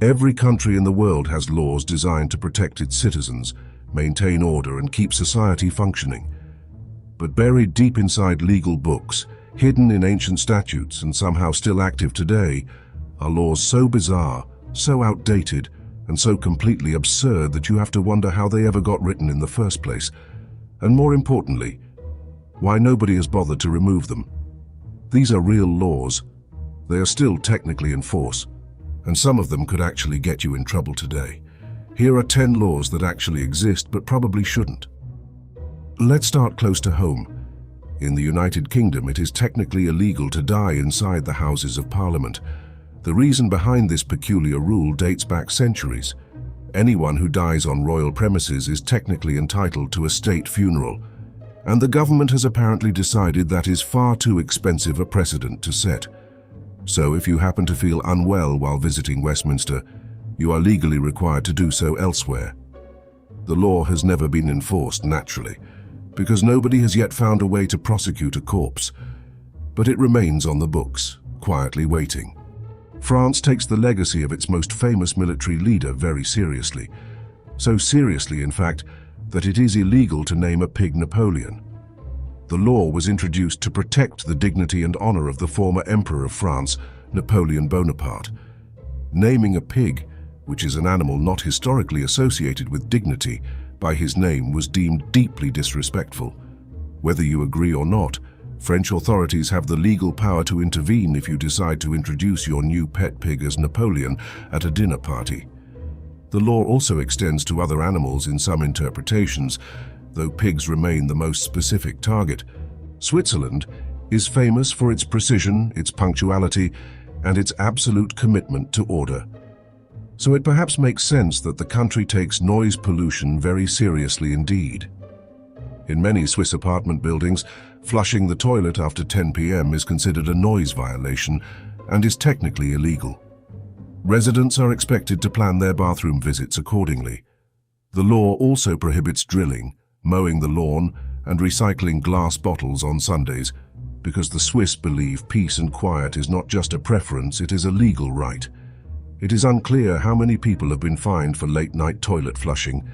Every country in the world has laws designed to protect its citizens, maintain order, and keep society functioning. But buried deep inside legal books, hidden in ancient statutes and somehow still active today, are laws so bizarre, so outdated, and so completely absurd that you have to wonder how they ever got written in the first place. And more importantly, why nobody has bothered to remove them. These are real laws. They are still technically in force, and some of them could actually get you in trouble today. Here are 10 laws that actually exist but probably shouldn't. Let's start close to home. In the United Kingdom, it is technically illegal to die inside the Houses of Parliament. The reason behind this peculiar rule dates back centuries. Anyone who dies on royal premises is technically entitled to a state funeral, and the government has apparently decided that is far too expensive a precedent to set. So if you happen to feel unwell while visiting Westminster, you are legally required to do so elsewhere. The law has never been enforced naturally, because nobody has yet found a way to prosecute a corpse, but it remains on the books, quietly waiting. France takes the legacy of its most famous military leader very seriously. So seriously, in fact, that it is illegal to name a pig Napoleon. The law was introduced to protect the dignity and honor of the former Emperor of France, Napoleon Bonaparte. Naming a pig, which is an animal not historically associated with dignity, by his name was deemed deeply disrespectful. Whether you agree or not, French authorities have the legal power to intervene if you decide to introduce your new pet pig as Napoleon at a dinner party. The law also extends to other animals in some interpretations, though pigs remain the most specific target. Switzerland is famous for its precision, its punctuality, and its absolute commitment to order. So it perhaps makes sense that the country takes noise pollution very seriously indeed. In many Swiss apartment buildings, flushing the toilet after 10 p.m. is considered a noise violation and is technically illegal. Residents are expected to plan their bathroom visits accordingly. The law also prohibits drilling, mowing the lawn, and recycling glass bottles on Sundays, because the Swiss believe peace and quiet is not just a preference, it is a legal right. It is unclear how many people have been fined for late-night toilet flushing,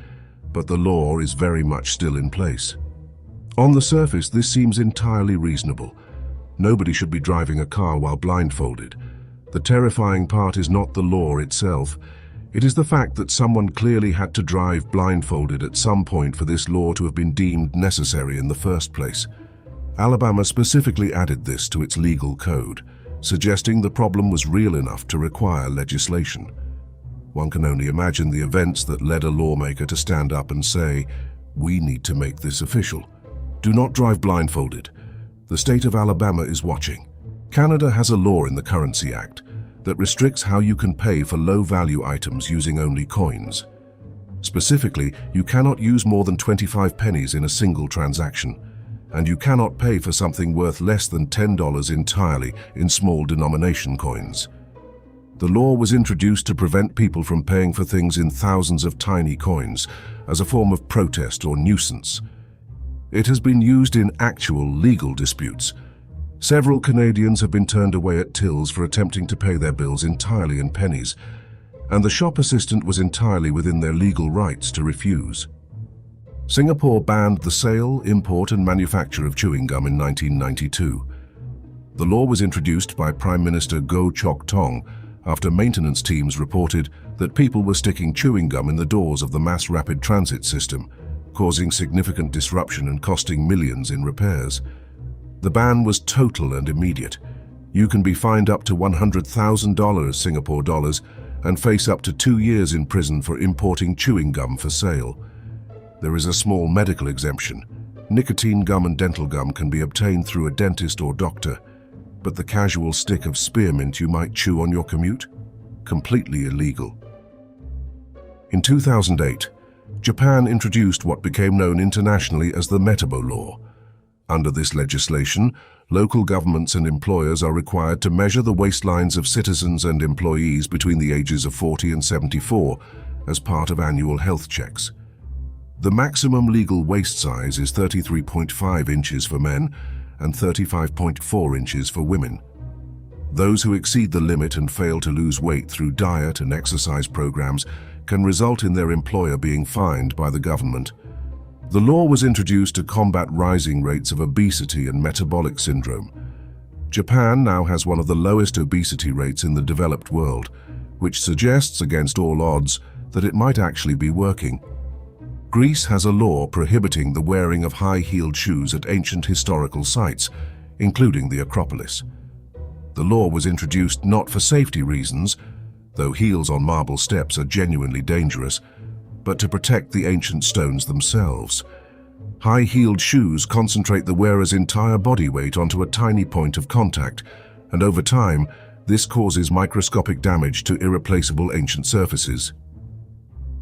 but the law is very much still in place. On the surface, this seems entirely reasonable. Nobody should be driving a car while blindfolded. The terrifying part is not the law itself. It is the fact that someone clearly had to drive blindfolded at some point for this law to have been deemed necessary in the first place. Alabama specifically added this to its legal code, suggesting the problem was real enough to require legislation. One can only imagine the events that led a lawmaker to stand up and say, "We need to make this official. Do not drive blindfolded. The state of Alabama is watching." Canada has a law in the Currency Act that restricts how you can pay for low-value items using only coins. Specifically, you cannot use more than 25 pennies in a single transaction, and you cannot pay for something worth less than $10 entirely in small denomination coins. The law was introduced to prevent people from paying for things in thousands of tiny coins as a form of protest or nuisance. It has been used in actual legal disputes. Several Canadians have been turned away at tills for attempting to pay their bills entirely in pennies, and the shop assistant was entirely within their legal rights to refuse. Singapore banned the sale, import, and manufacture of chewing gum in 1992. The law was introduced by Prime Minister Goh Chok Tong after maintenance teams reported that people were sticking chewing gum in the doors of the mass rapid transit system, causing significant disruption and costing millions in repairs. The ban was total and immediate. You can be fined up to $100,000 Singapore dollars and face up to 2 years in prison for importing chewing gum for sale. There is a small medical exemption. Nicotine gum and dental gum can be obtained through a dentist or doctor, but the casual stick of spearmint you might chew on your commute? Completely illegal. In 2008, Japan introduced what became known internationally as the Metabo Law. Under this legislation, local governments and employers are required to measure the waistlines of citizens and employees between the ages of 40 and 74 as part of annual health checks. The maximum legal waist size is 33.5 inches for men and 35.4 inches for women. Those who exceed the limit and fail to lose weight through diet and exercise programs can result in their employer being fined by the government. The law was introduced to combat rising rates of obesity and metabolic syndrome. Japan now has one of the lowest obesity rates in the developed world, which suggests against all odds that it might actually be working. Greece has a law prohibiting the wearing of high-heeled shoes at ancient historical sites, including the Acropolis. The law was introduced not for safety reasons, though heels on marble steps are genuinely dangerous, but to protect the ancient stones themselves. High-heeled shoes concentrate the wearer's entire body weight onto a tiny point of contact, and over time, this causes microscopic damage to irreplaceable ancient surfaces.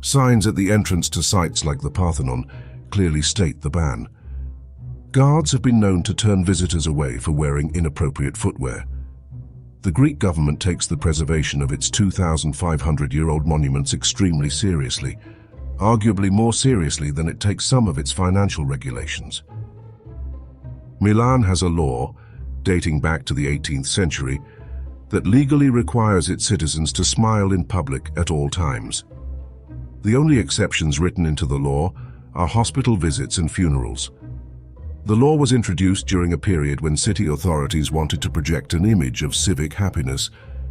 Signs at the entrance to sites like the Parthenon clearly state the ban. Guards have been known to turn visitors away for wearing inappropriate footwear. The Greek government takes the preservation of its 2,500-year-old monuments extremely seriously, arguably more seriously than it takes some of its financial regulations. Milan has a law, dating back to the 18th century, that legally requires its citizens to smile in public at all times. The only exceptions written into the law are hospital visits and funerals. The law was introduced during a period when city authorities wanted to project an image of civic happiness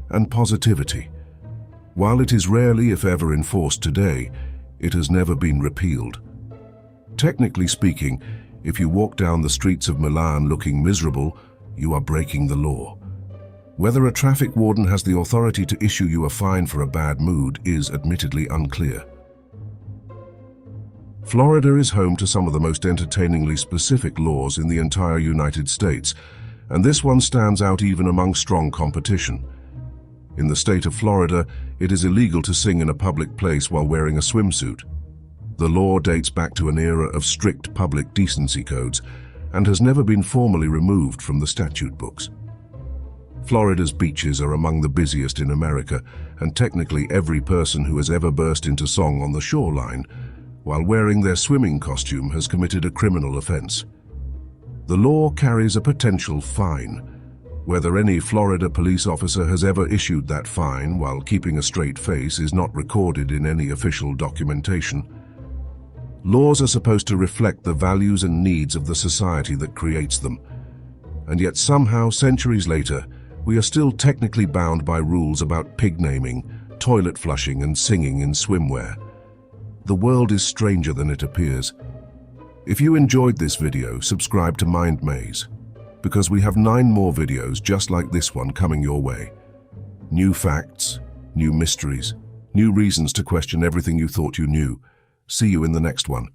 and positivity. While it is rarely, if ever, enforced today, it has never been repealed. Technically speaking, if you walk down the streets of Milan looking miserable, you are breaking the law. Whether a traffic warden has the authority to issue you a fine for a bad mood is admittedly unclear. Florida is home to some of the most entertainingly specific laws in the entire United States, and this one stands out even among strong competition. In the state of Florida, it is illegal to sing in a public place while wearing a swimsuit. The law dates back to an era of strict public decency codes and has never been formally removed from the statute books. Florida's beaches are among the busiest in America, and technically every person who has ever burst into song on the shoreline while wearing their swimming costume has committed a criminal offense. The law carries a potential fine. Whether any Florida police officer has ever issued that fine while keeping a straight face is not recorded in any official documentation. Laws are supposed to reflect the values and needs of the society that creates them, and yet somehow, centuries later, we are still technically bound by rules about pig naming, toilet flushing, and singing in swimwear. The world is stranger than it appears. If you enjoyed this video, subscribe to MindMaze, because we have 9 more videos just like this one coming your way. New facts, new mysteries, new reasons to question everything you thought you knew. See you in the next one.